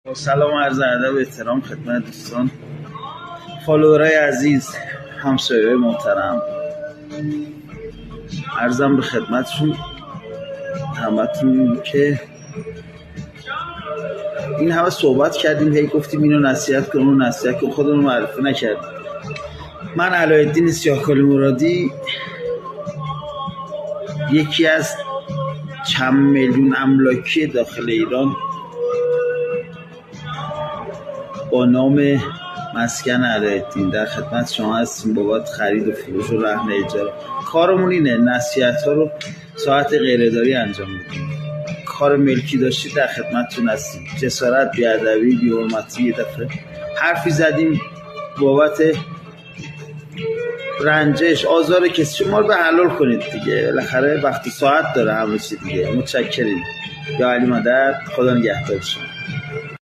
با سلام و عرض ادب و احترام خدمت دوستان فالوورای عزیز، همسایه‌های محترم، عرضم به خدمتشون همتون که این همه صحبت کردیم، هی گفتیم اینو نصیحت کن اون نصیحت کن، خودمون معرفی نکردیم. من علایالدین سیاهکالی مرادی، یکی از چند میلیون املاکی داخل ایران با نام مسکن علایالدین در خدمت شما هستیم بابت خرید و فروش و رهن اجاره. کارمون اینه نصیحت ها رو ساعت غیرداری انجام بدیم. کار ملکی داشتید در خدمتتون هستیم. جسارت، بی‌ادبی، بی‌حرمتی، یه دفعه حرفی زدیم بابت رنجش، آزار کسی، شما رو به حلال کنید دیگه. بالاخره وقت و ساعت داره همه چی دیگه. متشکریم. یا علی مدد، خدا نگهدار شما.